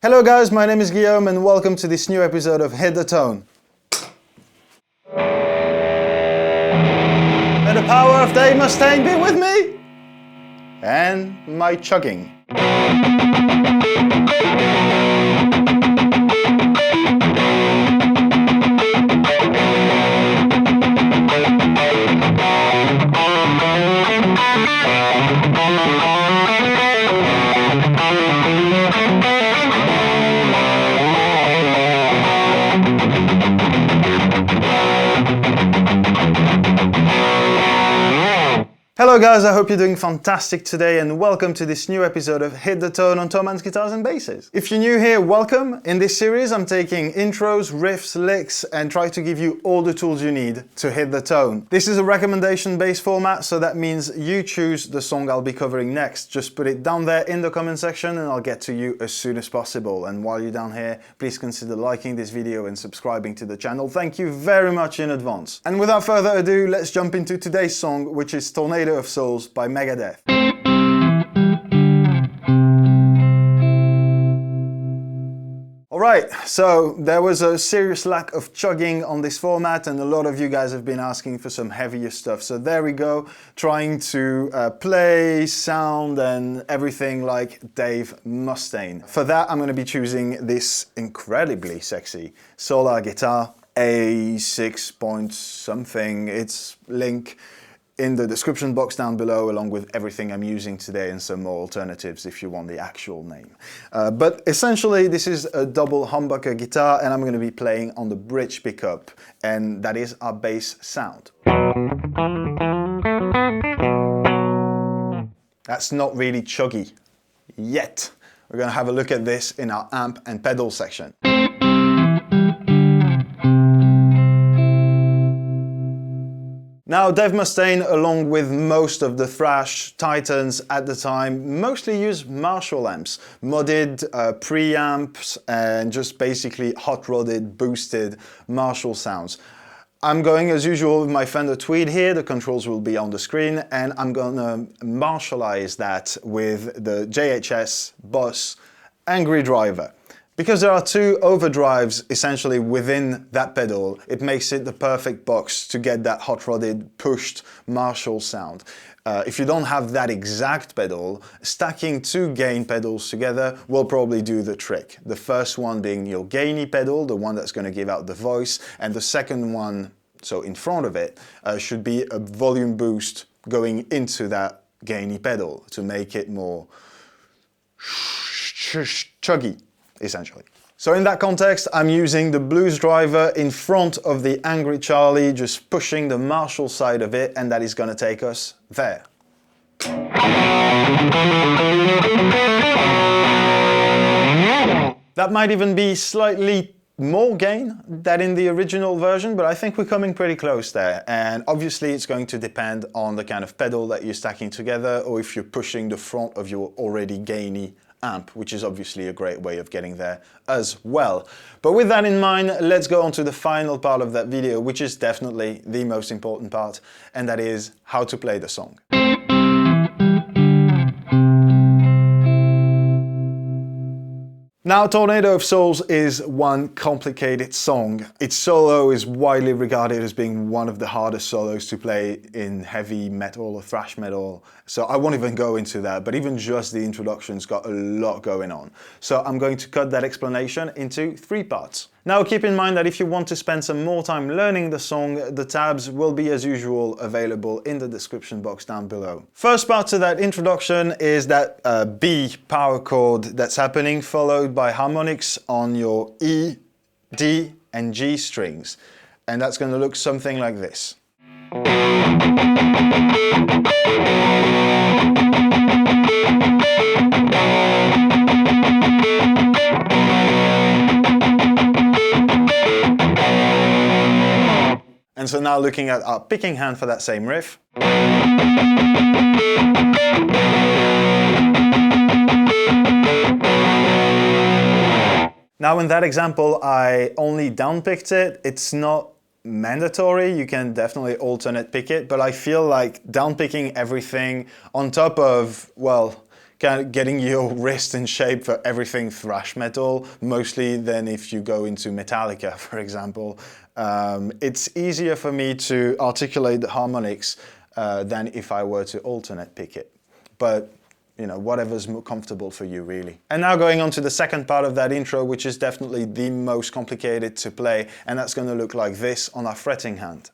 Hello guys, my name is Guillaume and welcome to this new episode of Hit the Tone. May the power of Dave Mustaine be with me and my chugging. Hello guys, I hope you're doing fantastic today and welcome to this new episode of Hit the Tone on Thomann's Guitars and Basses. If you're new here, welcome. In this series I'm taking intros, riffs, licks and try to give you all the tools you need to hit the tone. This is a recommendation based format, so that means you choose the song I'll be covering next. Just put it down there in the comment section and I'll get to you as soon as possible. And while you're down here, please consider liking this video and subscribing to the channel. Thank you very much in advance. And without further ado, let's jump into today's song, which is Tornado of Souls by Megadeth. Alright, so there was a serious lack of chugging on this format and a lot of you guys have been asking for some heavier stuff. So there we go, trying to play, sound and everything like Dave Mustaine. For that I'm going to be choosing this incredibly sexy Solar guitar, A6 point something, it's link in the description box down below, along with everything I'm using today and some more alternatives if you want the actual name. But essentially this is a double humbucker guitar and I'm going to be playing on the bridge pickup, and that is our bass sound. That's not really chuggy yet. We're going to have a look at this in our amp and pedal section. Now, Dave Mustaine, along with most of the thrash titans at the time, mostly used Marshall amps, modded preamps, and just basically hot-rodded, boosted Marshall sounds. I'm going as usual with my Fender Tweed here, the controls will be on the screen, and I'm gonna Marshallize that with the JHS Boss Angry Driver. Because there are two overdrives essentially within that pedal, it makes it the perfect box to get that hot-rodded, pushed Marshall sound. If you don't have that exact pedal, stacking two gain pedals together will probably do the trick. The first one being your gainy pedal, the one that's going to give out the voice, and the second one, so in front of it, should be a volume boost going into that gainy pedal to make it more chuggy, essentially. So in that context, I'm using the blues driver in front of the Angry Charlie, just pushing the Marshall side of it, and that is going to take us there. That might even be slightly more gain than in the original version, but I think we're coming pretty close there. And obviously it's going to depend on the kind of pedal that you're stacking together, or if you're pushing the front of your already gainy amp, which is obviously a great way of getting there as well. But with that in mind, let's go on to the final part of that video, which is definitely the most important part, and that is how to play the song. Now, Tornado of Souls is one complicated song. Its solo is widely regarded as being one of the hardest solos to play in heavy metal or thrash metal, so I won't even go into that, but even just the introduction's got a lot going on. So I'm going to cut that explanation into three parts. Now keep in mind that if you want to spend some more time learning the song, the tabs will be as usual available in the description box down below. First part to that introduction is that B power chord that's happening, followed by harmonics on your E, D and G strings. And that's going to look something like this. And so now looking at our picking hand for that same riff. Now in that example I only downpicked it. It's not mandatory, you can definitely alternate pick it, but I feel like downpicking everything on top of, well, kind of getting your wrist in shape for everything thrash metal, mostly than if you go into Metallica, for example. It's easier for me to articulate the harmonics than if I were to alternate pick it. But you know, whatever's more comfortable for you, really. And now going on to the second part of that intro, which is definitely the most complicated to play, and that's going to look like this on our fretting hand.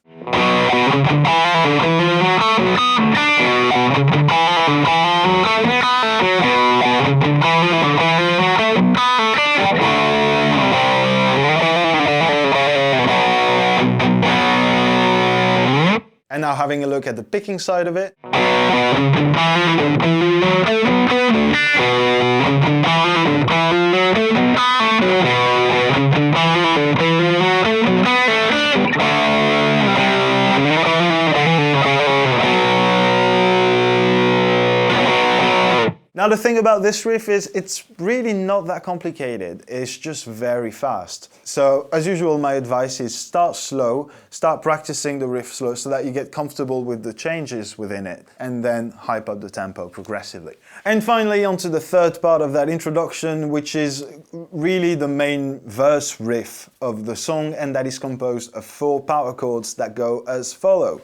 And now having a look at the picking side of it. Now the thing about this riff is it's really not that complicated, it's just very fast. So as usual, my advice is start slow, start practicing the riff slow so that you get comfortable with the changes within it, and then hype up the tempo progressively. And finally onto the third part of that introduction, which is really the main verse riff of the song, and that is composed of 4 power chords that go as follow.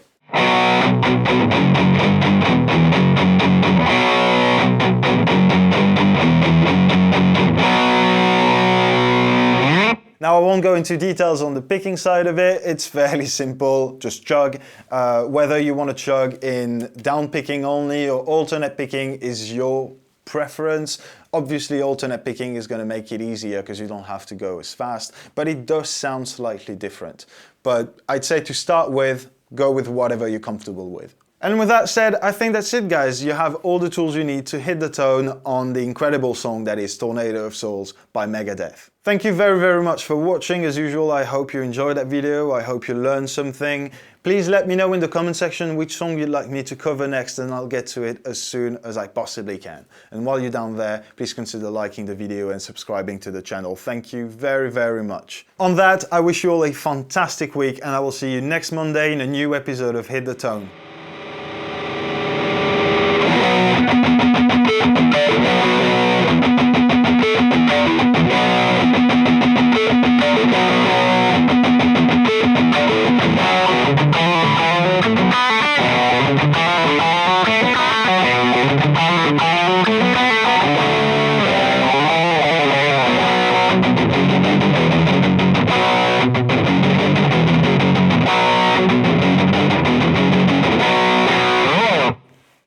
Now I won't go into details on the picking side of it, it's fairly simple, just chug. Whether you want to chug in down picking only or alternate picking is your preference. Obviously alternate picking is going to make it easier because you don't have to go as fast, but it does sound slightly different. But I'd say to start with, go with whatever you're comfortable with. And with that said, I think that's it, guys. You have all the tools you need to hit the tone on the incredible song that is Tornado of Souls by Megadeth. Thank you very, very much for watching. As usual, I hope you enjoyed that video. I hope you learned something. Please let me know in the comment section which song you'd like me to cover next, and I'll get to it as soon as I possibly can. And while you're down there, please consider liking the video and subscribing to the channel. Thank you very, very much. On that, I wish you all a fantastic week, and I will see you next Monday in a new episode of Hit the Tone.